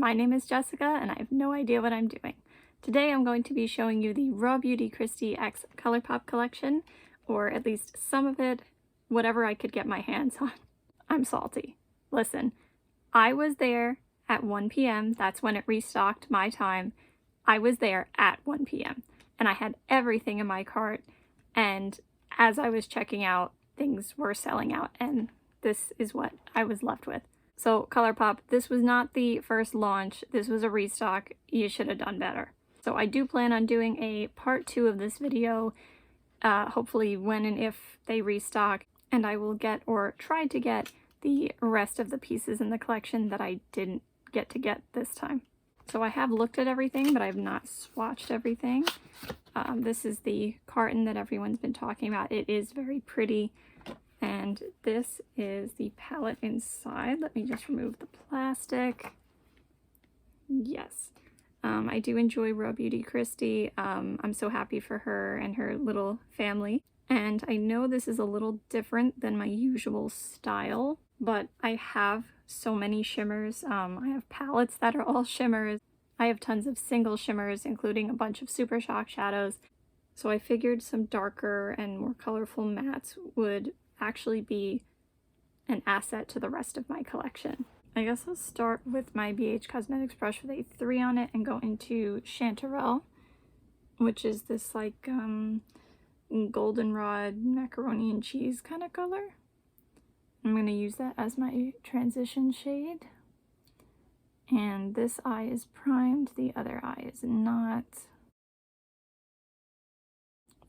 My name is Jessica and I have no idea what I'm doing. Today I'm going to be showing you the Raw Beauty Kristi X Colourpop collection, or at least some of it, whatever I could get my hands on. I'm salty. Listen, I was there at 1 p.m. That's when it restocked my time. I was there at 1 p.m. and I had everything in my cart, and as I was checking out, things were selling out, and this is what I was left with. So Colourpop, this was not the first launch, this was a restock. You should have done better. So I do plan on doing a part 2 of this video, hopefully when and if they restock, and I will get, or try to get, the rest of the pieces in the collection that I didn't get to get this time. So I have looked at everything, but I have not swatched everything. This is the carton that everyone's been talking about. It is very pretty. And this is the palette inside. Let me just remove the plastic. Yes. I do enjoy Raw Beauty Kristi. I'm so happy for her and her little family. And I know this is a little different than my usual style, but I have so many shimmers. I have palettes that are all shimmers. I have tons of single shimmers, including a bunch of Supershock shadows. So I figured some darker and more colorful mattes would actually be an asset to the rest of my collection. I guess I'll start with my BH Cosmetics brush with a 3 on it and go into Chanterelle, which is this like goldenrod macaroni and cheese kind of color. I'm going to use that as my transition shade. And this eye is primed, the other eye is not.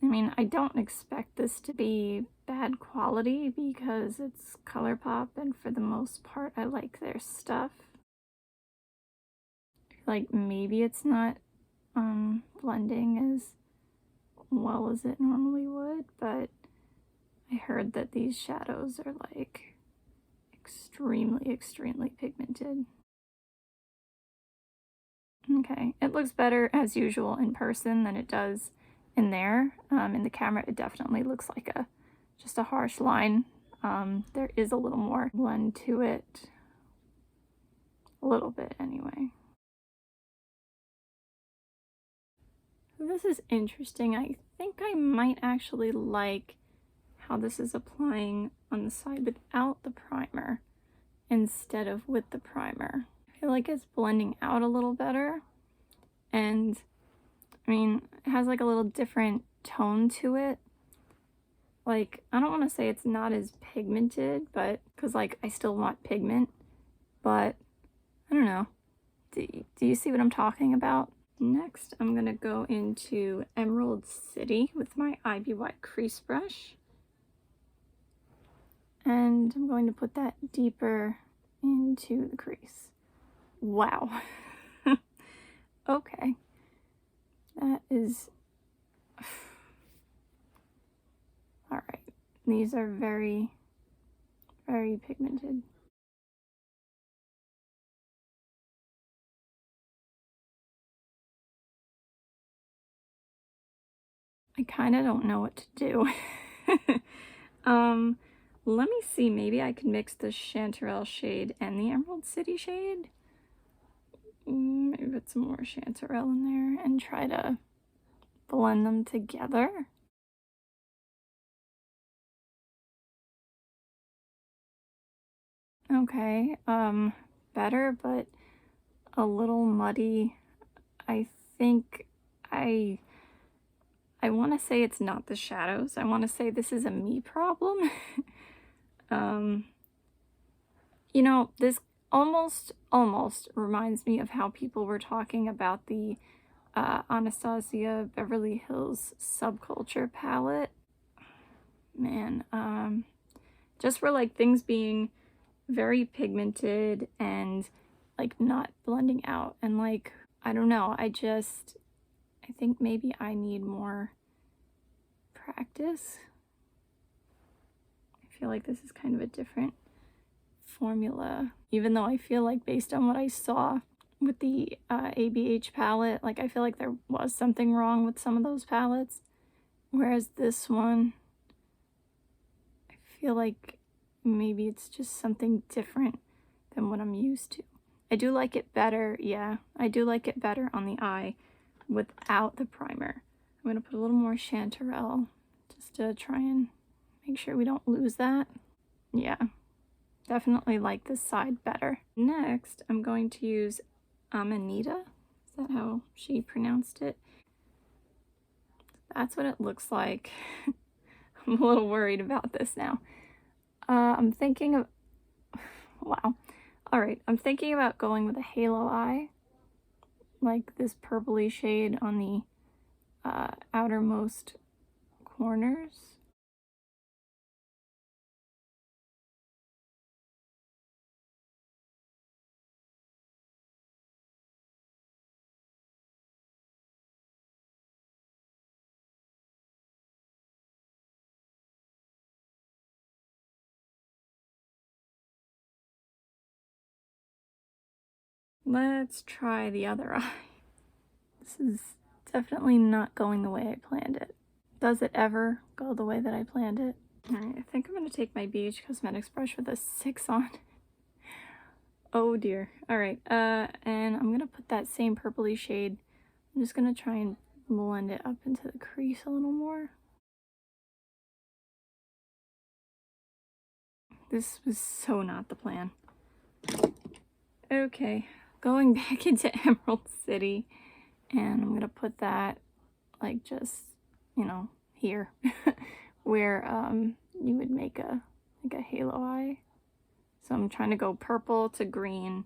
I mean, I don't expect this to be bad quality because it's Colourpop, and for the most part I like their stuff. I feel like maybe it's not blending as well as it normally would, but I heard that these shadows are like extremely pigmented. Okay, it looks better as usual in person than it does in there. In the camera it definitely looks like just a harsh line. There is a little more blend to it, a little bit anyway. This is interesting. I think I might actually like how this is applying on the side without the primer instead of with the primer. I feel like it's blending out a little better, and I mean, it has like a little different tone to it. Like, I don't want to say it's not as pigmented, but because like I still want pigment, but I don't know. Do you see what I'm talking about? Next, I'm gonna go into Emerald City with my IBY crease brush, and I'm going to put that deeper into the crease. Wow. Okay. That is, all right. These are very pigmented. I kind of don't know what to do. Let me see. Maybe I can mix the Chanterelle shade and the Emerald City shade. Maybe put some more Chanterelle in there and try to blend them together. Okay, better, but a little muddy. I think I want to say it's not the shadows. I want to say this is a me problem. You know, this almost reminds me of how people were talking about the Anastasia Beverly Hills Subculture palette. Man, just for like things being very pigmented and like not blending out, and like, I don't know, I think maybe I need more practice. I feel like this is kind of a different formula, even though I feel like based on what I saw with the ABH palette, like I feel like there was something wrong with some of those palettes, whereas this one, I feel like maybe it's just something different than what I'm used to. I do like it better, yeah, I do like it better on the eye without the primer. I'm going to put a little more chanterelle just to try and make sure we don't lose that. Yeah, definitely like this side better. Next, I'm going to use Amanita. Is that how she pronounced it? That's what it looks like. I'm a little worried about this now. I'm thinking of... Wow. Alright, I'm thinking about going with a halo eye. Like this purpley shade on the outermost corners. Let's try the other eye. This is definitely not going the way I planned it. Does it ever go the way that I planned it? Alright, I think I'm going to take my BH Cosmetics brush with a 6 on. Oh dear. Alright, and I'm going to put that same purpley shade. I'm just going to try and blend it up into the crease a little more. This was so not the plan. Okay, going back into Emerald City, and I'm going to put that like just, you know, here where you would make a halo eye. So I'm trying to go purple to green,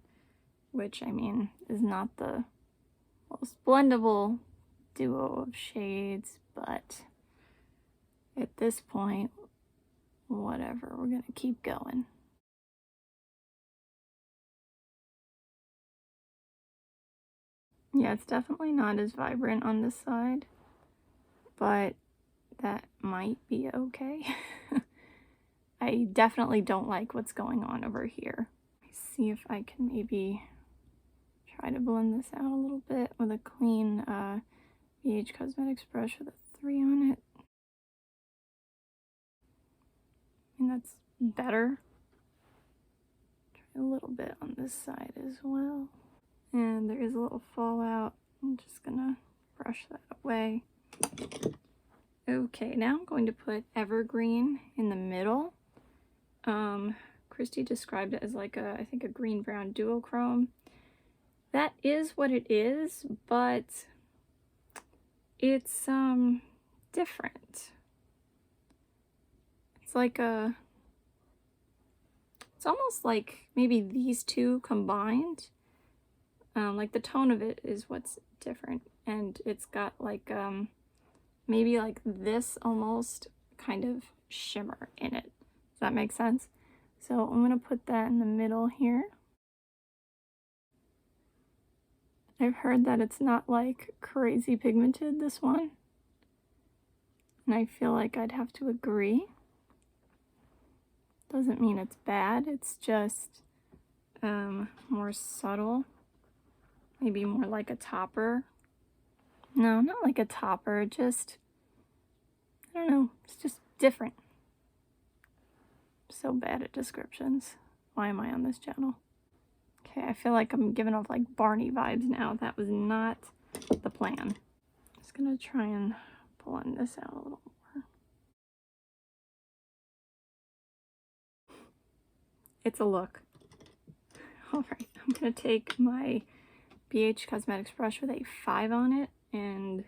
which I mean is not the most blendable duo of shades, but at this point, whatever, we're gonna keep going. Yeah, it's definitely not as vibrant on this side, but that might be okay. I definitely don't like what's going on over here. See if I can maybe try to blend this out a little bit with a clean BH Cosmetics brush with a 3 on it. And that's better. Try a little bit on this side as well. And there is a little fallout. I'm just gonna brush that away. Okay, now I'm going to put Evergreen in the middle. Kristi described it as like a, I think a green-brown duochrome. That is what it is, but it's different. It's like a, it's almost like maybe these two combined. Like the tone of it is what's different, and it's got like maybe like this almost kind of shimmer in it. Does that make sense? So I'm gonna put that in the middle here. I've heard that it's not like crazy pigmented, this one, and I feel like I'd have to agree. Doesn't mean it's bad, it's just more subtle, maybe more like a topper. No, not like a topper, just, I don't know, it's just different. So bad at descriptions. Why am I on this channel? Okay, I feel like I'm giving off like Barney vibes now. That was not the plan. Just gonna try and blend this out a little more. It's a look. Alright, I'm gonna take my BH Cosmetics brush with a 5 on it, and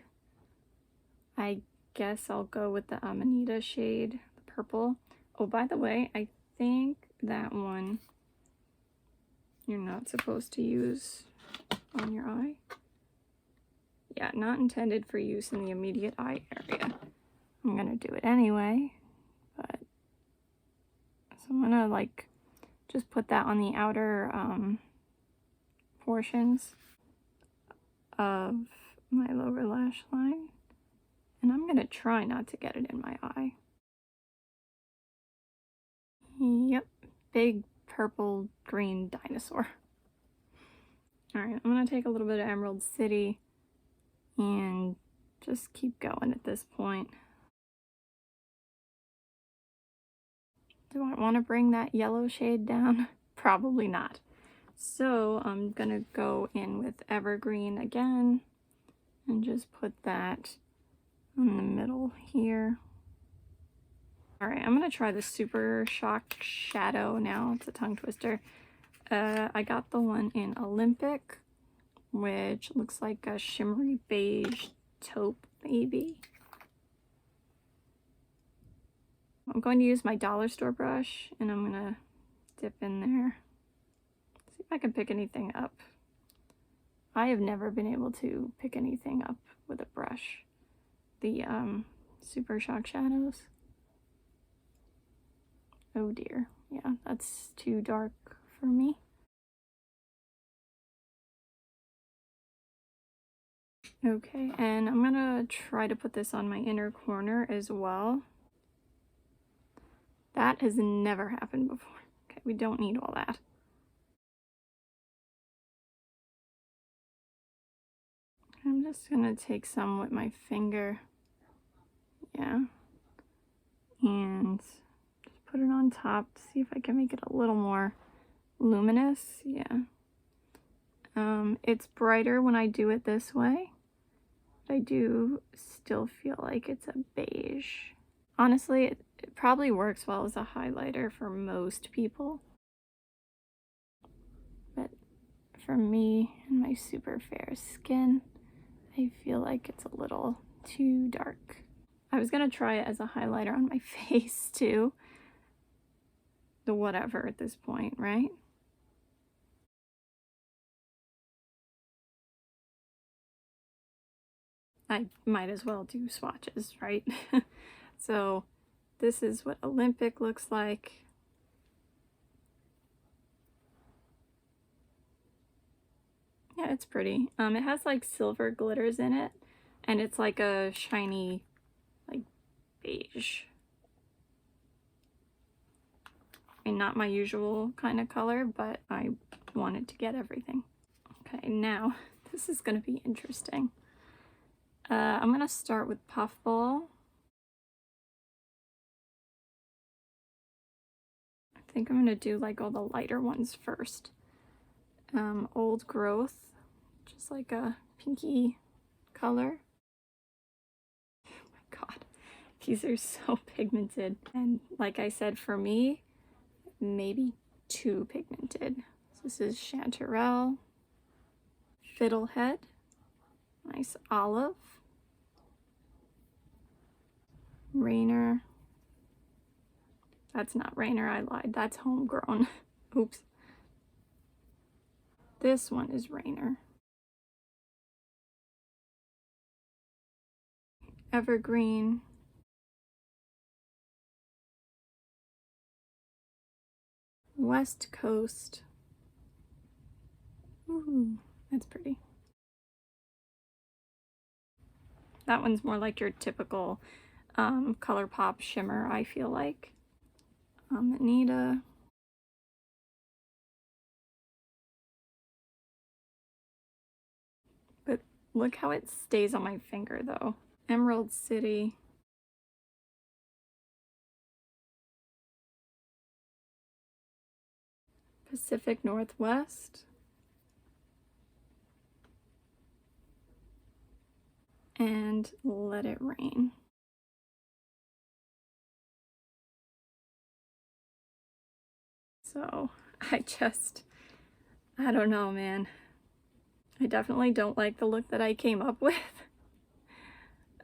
I guess I'll go with the Amanita shade, the purple. Oh, by the way, I think that one you're not supposed to use on your eye. Yeah, not intended for use in the immediate eye area. I'm gonna do it anyway, but so I'm gonna like just put that on the outer portions of my lower lash line, and I'm gonna try not to get it in my eye. Yep, big purple green dinosaur. Alright, I'm gonna take a little bit of Emerald City and just keep going at this point. Do I want to bring that yellow shade down? Probably not. So I'm gonna go in with Evergreen again and just put that in the middle here. All right, I'm gonna try the Supershock shadow now. It's a tongue twister. I got the one in Olympic, which looks like a shimmery beige taupe, maybe. I'm going to use my dollar store brush, and I'm gonna dip in there. See if I can pick anything up. I have never been able to pick anything up with a brush. The Supershock shadows. Oh dear, yeah, that's too dark for me. Okay, and I'm gonna try to put this on my inner corner as well. That has never happened before. Okay, we don't need all that. I'm just gonna take some with my finger. Yeah. And just put it on top to see if I can make it a little more luminous. Yeah. It's brighter when I do it this way. But I do still feel like it's a beige. Honestly, it probably works well as a highlighter for most people. But for me and my super fair skin, I feel like it's a little too dark. I was gonna try it as a highlighter on my face too. The whatever at this point, right? I might as well do swatches, right? So this is what Olympic looks like. Yeah, it's pretty. It has like silver glitters in it, and it's like a shiny, like beige. I mean, not my usual kind of color, but I wanted to get everything. Okay, now this is gonna be interesting. I'm gonna start with Puffball. I think I'm gonna do like all the lighter ones first. Old Growth, just like a pinky color. Oh my god, these are so pigmented. And like I said, for me, maybe too pigmented. So this is Chanterelle, Fiddlehead, nice olive, Rainer. That's not Rainer, I lied. That's homegrown. Oops. This one is Rainer. Evergreen. West Coast. Ooh, that's pretty. That one's more like your typical Colourpop shimmer, I feel like. Anita. But look how it stays on my finger though. Emerald City. Pacific Northwest. And Let It Rain. So I don't know, man. I definitely don't like the look that I came up with.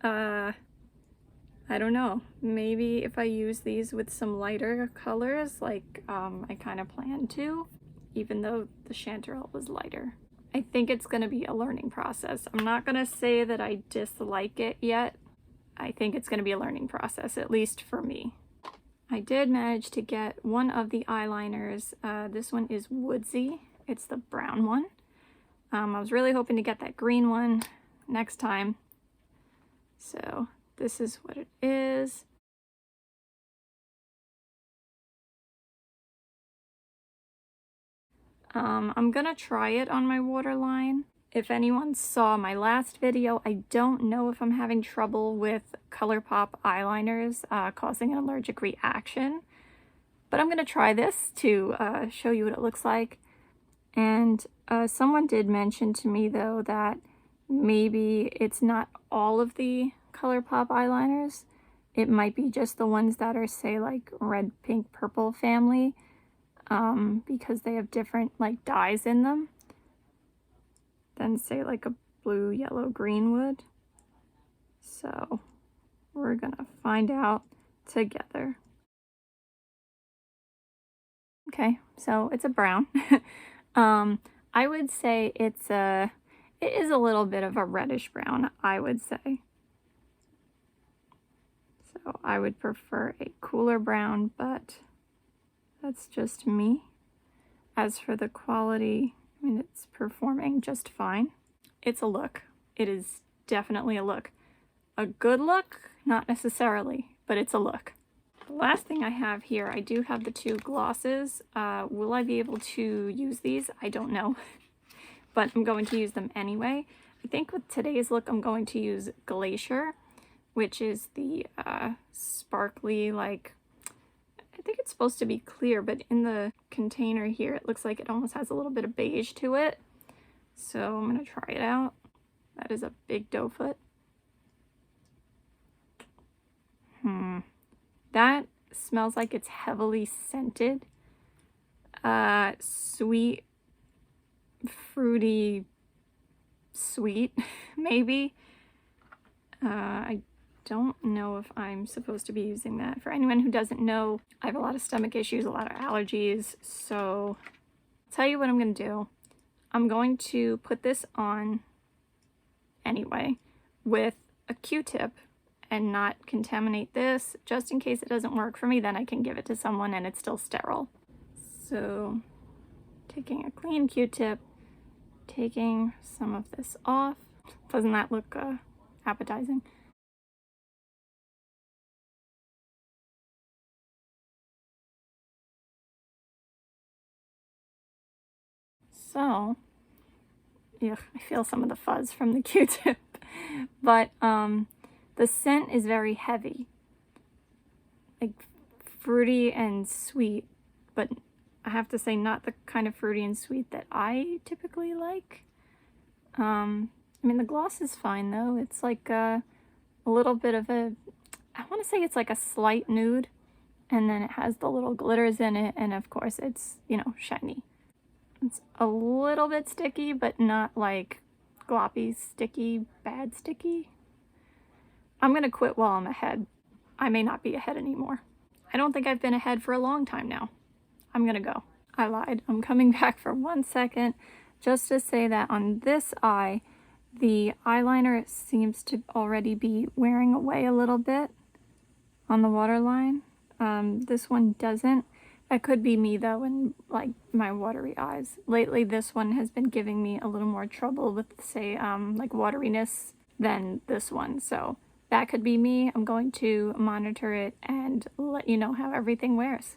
I don't know. Maybe if I use these with some lighter colors, like I kind of plan to, even though the Chanterelle was lighter. I think it's going to be a learning process. I'm not going to say that I dislike it yet. I think it's going to be a learning process, at least for me. I did manage to get one of the eyeliners. This one is Woodsy. It's the brown one. I was really hoping to get that green one next time. So this is what it is. I'm gonna try it on my waterline. If anyone saw my last video, I don't know if I'm having trouble with Colourpop eyeliners causing an allergic reaction, but I'm gonna try this to show you what it looks like. And someone did mention to me though that maybe it's not all of the Colourpop eyeliners. It might be just the ones that are, say, like red, pink, purple family, because they have different like dyes in them than, say, like a blue, yellow, green would. So we're gonna find out together. Okay, so it's a brown. I would say it is a little bit of a reddish brown, I would say. So I would prefer a cooler brown, but that's just me. As for the quality, I mean, it's performing just fine. It's a look. It is definitely a look. A good look? Not necessarily, but it's a look. The last thing I have here, I do have the two glosses. Will I be able to use these? I don't know, but I'm going to use them anyway. I think with today's look, I'm going to use Glacier, which is the sparkly, like, I think it's supposed to be clear, but in the container here, it looks like it almost has a little bit of beige to it. So I'm gonna try it out. That is a big doe foot. That smells like it's heavily scented. Sweet, fruity, sweet, maybe. I don't know if I'm supposed to be using that. For anyone who doesn't know, I have a lot of stomach issues, a lot of allergies, so I'll tell you what I'm gonna do. I'm going to put this on anyway with a Q-tip and not contaminate this, just in case it doesn't work for me. Then I can give it to someone and it's still sterile. So taking a clean Q-tip, taking some of this off. Doesn't that look appetizing? So, yeah, I feel some of the fuzz from the Q-tip, but the scent is very heavy, like fruity and sweet, but I have to say not the kind of fruity and sweet that I typically like. I mean, the gloss is fine though. It's like a little bit of a, I want to say it's like a slight nude, and then it has the little glitters in it, and of course it's, you know, shiny. It's a little bit sticky, but not like gloppy, sticky, bad sticky. I'm gonna quit while I'm ahead. I may not be ahead anymore. I don't think I've been ahead for a long time now. I'm gonna go. I lied. I'm coming back for 1 second just to say that on this eye, the eyeliner seems to already be wearing away a little bit on the waterline. This one doesn't. That could be me though, and like my watery eyes. Lately, this one has been giving me a little more trouble with, say, like wateriness than this one. So that could be me. I'm going to monitor it and let you know how everything wears.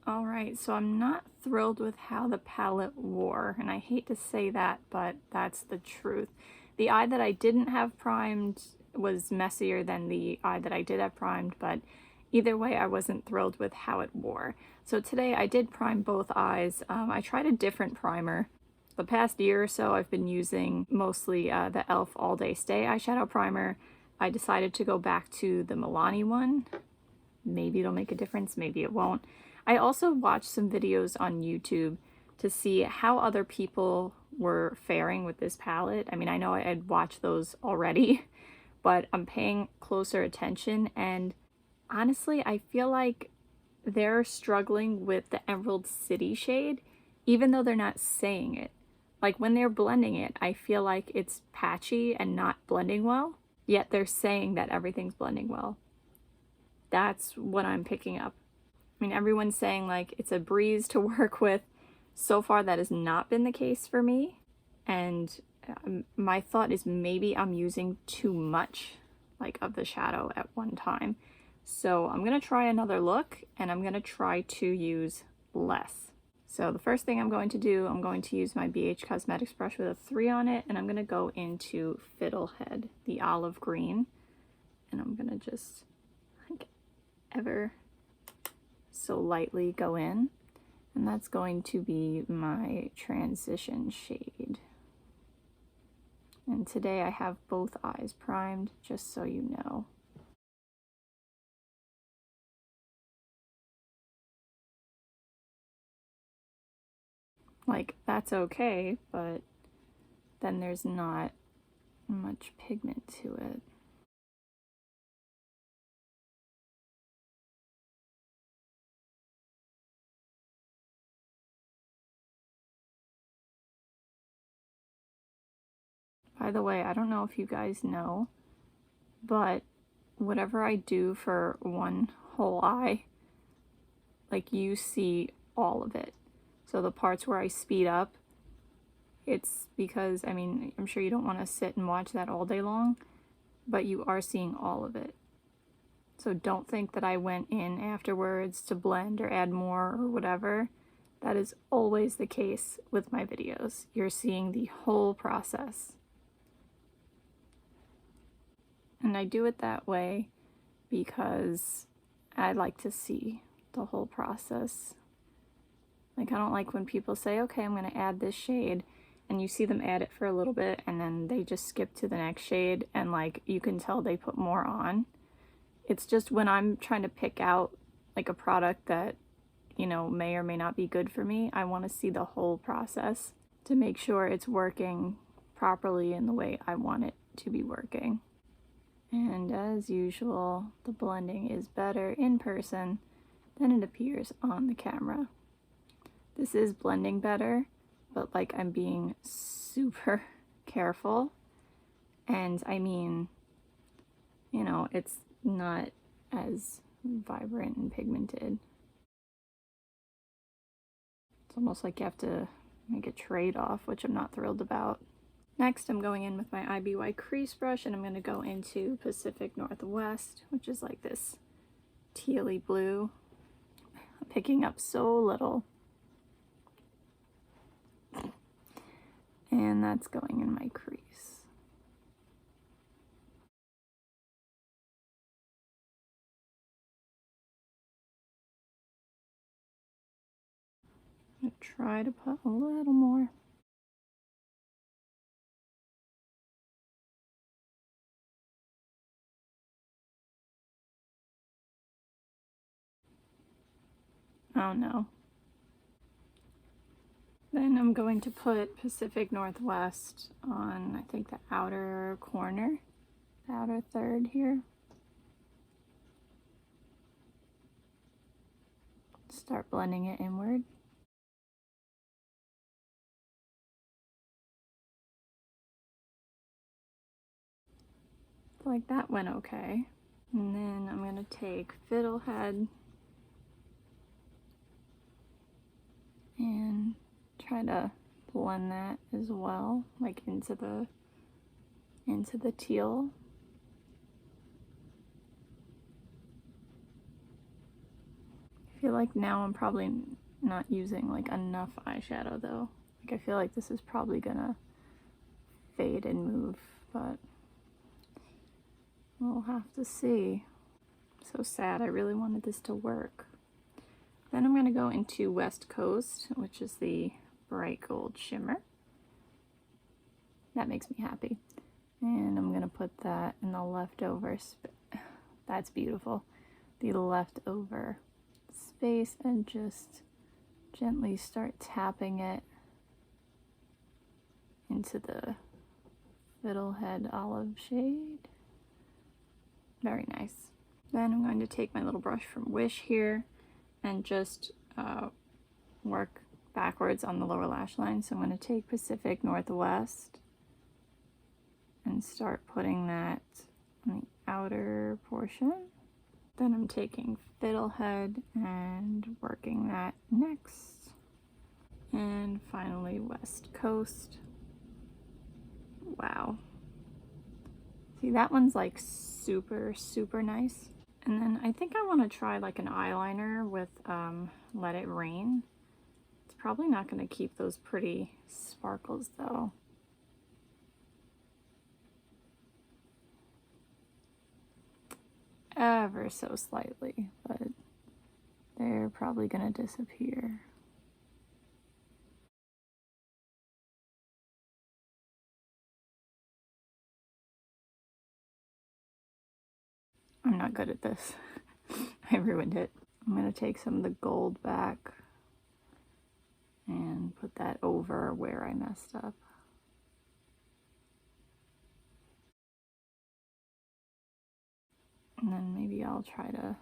Alright, so I'm not thrilled with how the palette wore, and I hate to say that, but that's the truth. The eye that I didn't have primed was messier than the eye that I did have primed, but either way I wasn't thrilled with how it wore. So today I did prime both eyes. I tried a different primer. The past year or so I've been using mostly the e.l.f. All Day Stay eyeshadow primer. I decided to go back to the Milani one. Maybe it'll make a difference, maybe it won't. I also watched some videos on YouTube to see how other people were faring with this palette. I mean, I know I had watched those already, but I'm paying closer attention, and honestly, I feel like they're struggling with the Emerald City shade, even though they're not saying it. Like when they're blending it, I feel like it's patchy and not blending well, yet they're saying that everything's blending well. That's what I'm picking up. I mean, everyone's saying like it's a breeze to work with. So far, that has not been the case for me. And my thought is maybe I'm using too much like of the shadow at one time. So I'm going to try another look, and I'm going to try to use less. So the first thing I'm going to do, I'm going to use my BH Cosmetics brush with a 3 on it, and I'm going to go into Fiddlehead, the olive green. and I'm gonna just like ever so lightly go in, and that's going to be my transition shade. And today I have both eyes primed, just so you know. Like, that's okay, but then there's not much pigment to it. By the way, I don't know if you guys know, but whatever I do for one whole eye, like, you see all of it. So the parts where I speed up, it's because, I mean, I'm sure you don't want to sit and watch that all day long, but you are seeing all of it. So don't think that I went in afterwards to blend or add more or whatever. That is always the case with my videos. You're seeing the whole process. And I do it that way because I like to see the whole process. Like, I don't like when people say, okay, I'm going to add this shade, and you see them add it for a little bit and then they just skip to the next shade, and like you can tell they put more on. It's just when I'm trying to pick out like a product that, you know, may or may not be good for me, I want to see the whole process to make sure it's working properly in the way I want it to be working. And as usual, the blending is better in person than it appears on the camera. This is blending better, but like I'm being super careful. And I mean, you know, it's not as vibrant and pigmented. It's almost like you have to make a trade-off, which I'm not thrilled about. Next, I'm going in with my IBY crease brush, and I'm going to go into Pacific Northwest, which is like this tealy blue. I'm picking up so little. And that's going in my crease. I'm going to try to put a little more. Oh no. Then I'm going to put Pacific Northwest on, I think, the outer corner, the outer third here. Start blending it inward. Like that went okay. And then I'm going to take Fiddlehead and try to blend that as well, like into the teal. I feel like now I'm probably not using like enough eyeshadow though. Like I feel like this is probably gonna fade and move, but we'll have to see. So sad, I really wanted this to work. Then I'm gonna go into West Coast, which is the bright gold shimmer. That makes me happy. And I'm gonna put that in the leftover that's beautiful. The leftover space, and just gently start tapping it into the Fiddlehead olive shade. Very nice. Then I'm going to take my little brush from Wish here and just work backwards on the lower lash line. So I'm going to take Pacific Northwest and start putting that on the outer portion. Then I'm taking Fiddlehead and working that next. And finally West Coast. Wow. See, that one's like super, super nice. And then I think I want to try like an eyeliner with Let It Rain. It's probably not going to keep those pretty sparkles though. ever so slightly, but they're probably gonna disappear. I'm not good at this. I ruined it. I'm gonna take some of the gold back and put that over where I messed up. And then maybe I'll try to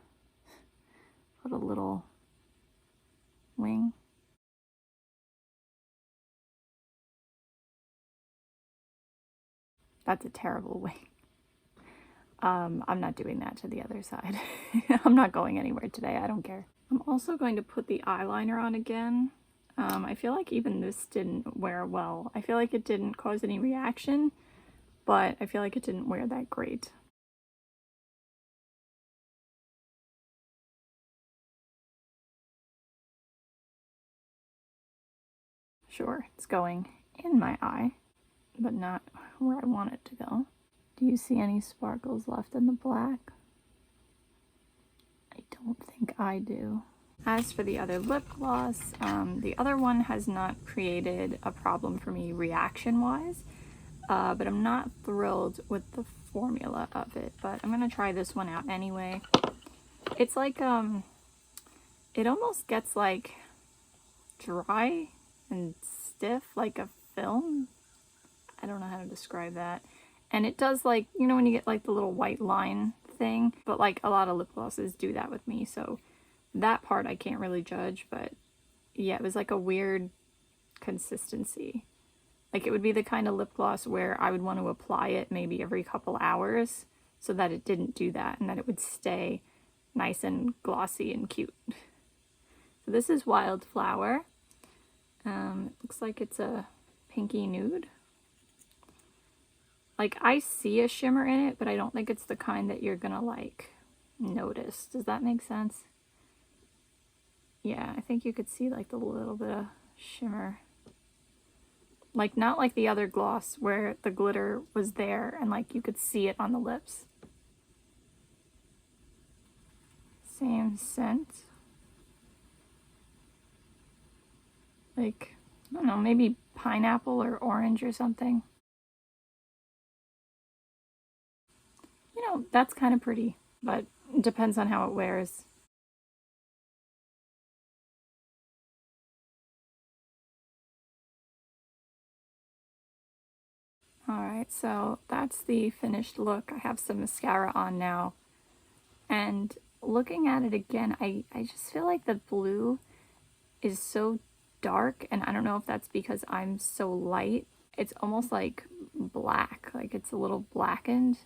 put a little wing. That's a terrible wing. I'm not doing that to the other side. I'm not going anywhere today, I don't care. I'm also going to put the eyeliner on again. I feel like even this didn't wear well. I feel like it didn't cause any reaction, but I feel like it didn't wear that great. Sure, it's going in my eye, but not where I want it to go. Do you see any sparkles left in the black? I don't think I do. As for the other lip gloss, the other one has not created a problem for me reaction-wise, but I'm not thrilled with the formula of it, but I'm gonna try this one out anyway. It's like, it almost gets like dry and stiff, like a film. I don't know how to describe that. And it does, like, you know when you get like the little white line thing, but like a lot of lip glosses do that with me, so that part I can't really judge, but yeah, it was like a weird consistency. Like it would be the kind of lip gloss where I would want to apply it maybe every couple hours so that it didn't do that and that it would stay nice and glossy and cute. So this is Wildflower. It looks like it's a pinky nude. Like I see a shimmer in it, but I don't think it's the kind that you're gonna like notice. Does that make sense? Yeah, I think you could see like the little bit of shimmer. Like not like the other gloss where the glitter was there and like you could see it on the lips. Same scent. Like, I don't know, maybe pineapple or orange or something. You know, that's kind of pretty, but it depends on how it wears. Alright, so that's the finished look. I have some mascara on now. And looking at it again, I just feel like the blue is so dark, and I don't know if that's because I'm so light. It's almost like black, like it's a little blackened.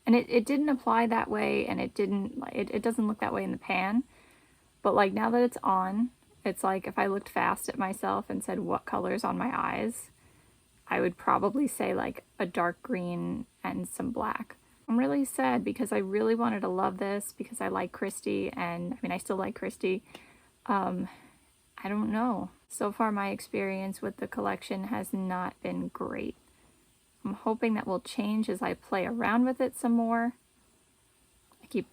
And it didn't apply that way, and it doesn't look that way in the pan. But like now that it's on, it's like if I looked fast at myself and said what color's on my eyes, I would probably say like a dark green and some black. I'm really sad because I really wanted to love this because I like Kristi, and I mean I still like Kristi. I don't know. So far my experience with the collection has not been great. I'm hoping that will change as I play around with it some more. I keep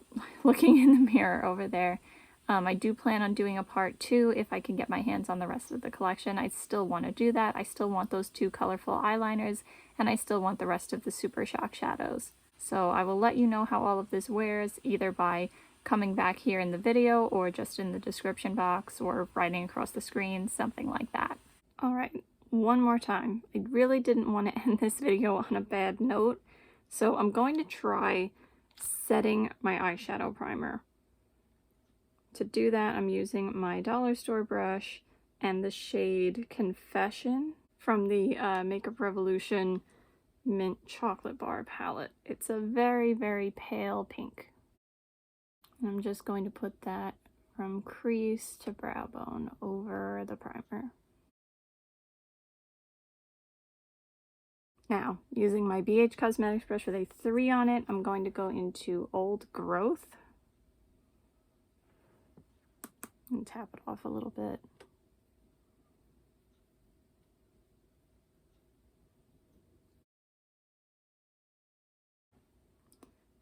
looking in the mirror over there. I do plan on doing a part 2 if I can get my hands on the rest of the collection. I still want to do that. I still want those 2 colorful eyeliners, and I still want the rest of the Supershock shadows. So I will let you know how all of this wears, either by coming back here in the video or just in the description box or writing across the screen, something like that. Alright, one more time. I really didn't want to end this video on a bad note, so I'm going to try setting my eyeshadow primer. To do that, I'm using my dollar store brush and the shade Confession from the Makeup Revolution Mint Chocolate Bar palette. It's a very, very pale pink. And I'm just going to put that from crease to brow bone over the primer. Now, using my BH Cosmetics brush with a 3 on it, I'm going to go into Old Growth and tap it off a little bit.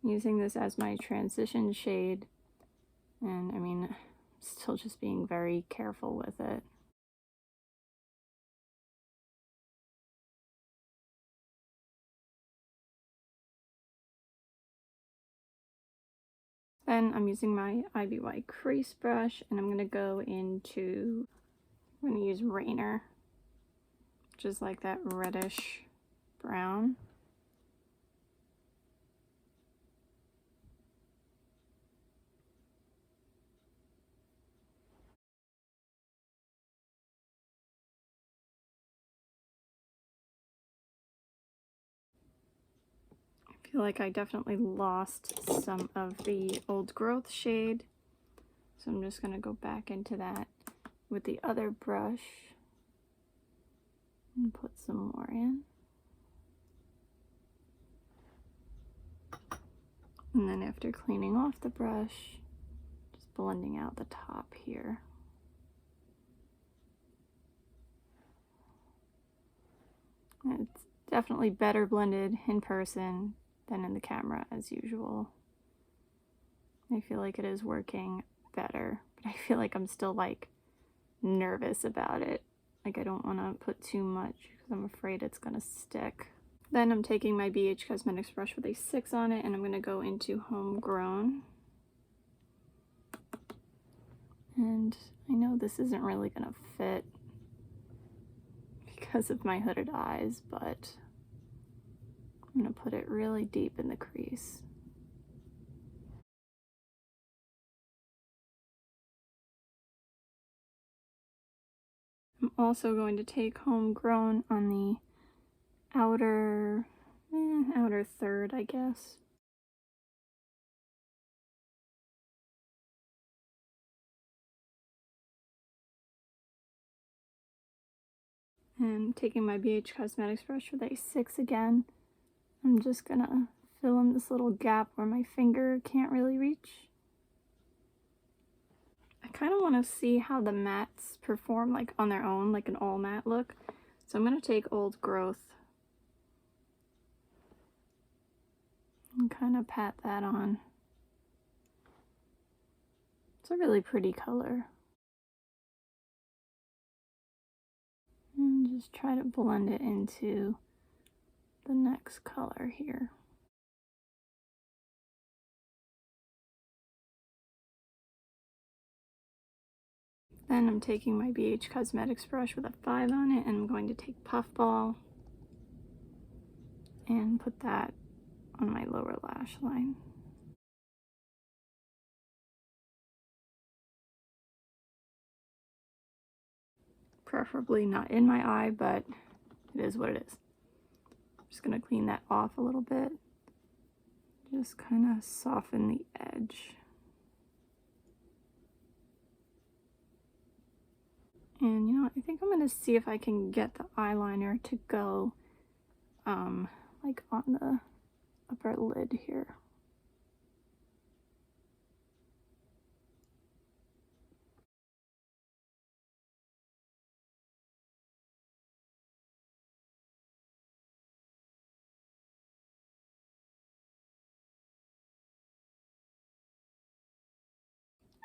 using this as my transition shade, and I mean, still just being very careful with it. Then I'm using my IBY crease brush, and I'm going to go into, I'm going to use Rainer, which is like that reddish brown. I feel like I definitely lost some of the old growth shade, so I'm just going to go back into that with the other brush and put some more in. And then after cleaning off the brush, just blending out the top here. It's definitely better blended in person than in the camera as usual. I feel like it is working better, but I feel like I'm still like nervous about it. Like I don't want to put too much because I'm afraid it's going to stick. Then I'm taking my BH Cosmetics brush with a 6 on it, and I'm going to go into Homegrown. And I know this isn't really going to fit because of my hooded eyes, but I'm going to put it really deep in the crease. I'm also going to take Homegrown on the outer third, I guess. And taking my BH Cosmetics brush with a 6 again, I'm just gonna fill in this little gap where my finger can't really reach. I kind of want to see how the mattes perform like on their own, like an all matte look. So I'm gonna take Old Growth and kind of pat that on. It's a really pretty color. And just try to blend it into the next color here. Then I'm taking my BH Cosmetics brush with a 5 on it, and I'm going to take Puffball and put that on my lower lash line. Preferably not in my eye, but it is what it is. I'm just going to clean that off a little bit. Just kind of soften the edge. And you know what, I think I'm going to see if I can get the eyeliner to go like on the upper lid here.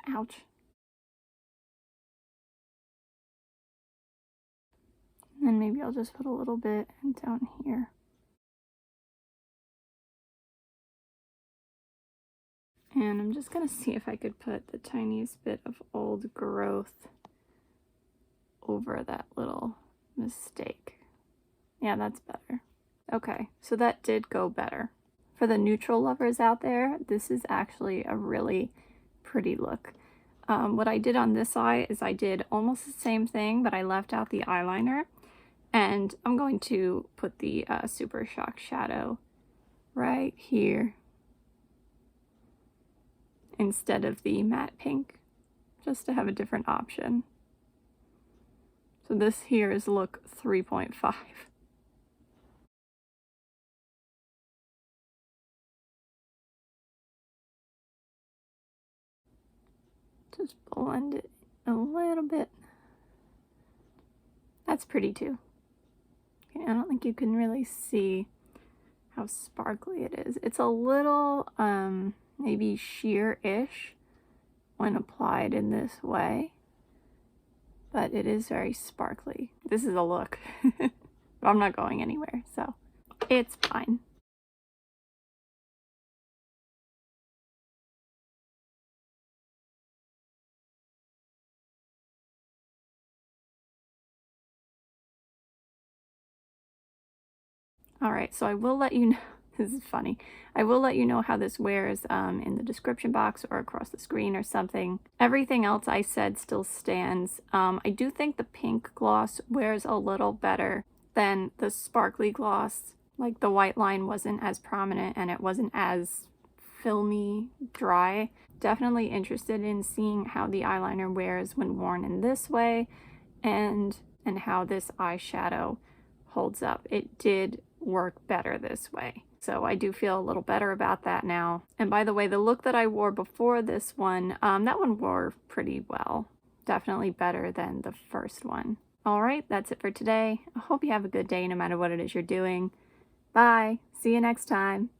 Ouch. And then maybe I'll just put a little bit down here. And I'm just going to see if I could put the tiniest bit of Old Growth over that little mistake. Yeah, that's better. Okay, so that did go better. For the neutral lovers out there, this is actually a really pretty look. What I did on this eye is I did almost the same thing, but I left out the eyeliner. And I'm going to put the Supershock shadow right here instead of the matte pink, just to have a different option. So this here is look 3.5. Just blend it a little bit. That's pretty too. Okay, I don't think you can really see how sparkly it is. It's a little maybe sheer-ish when applied in this way, but it is very sparkly. This is a look. I'm not going anywhere, so it's fine. Alright, so I will let you know, this is funny, I will let you know how this wears in the description box or across the screen or something. Everything else I said still stands. I do think the pink gloss wears a little better than the sparkly gloss. Like, the white line wasn't as prominent and it wasn't as filmy dry. Definitely interested in seeing how the eyeliner wears when worn in this way, and how this eyeshadow holds up. It did work better this way, so I do feel a little better about that now. And by the way, the look that I wore before this one, that one wore pretty well. Definitely better than the first one. Alright, that's it for today. I hope you have a good day no matter what it is you're doing. Bye! See you next time!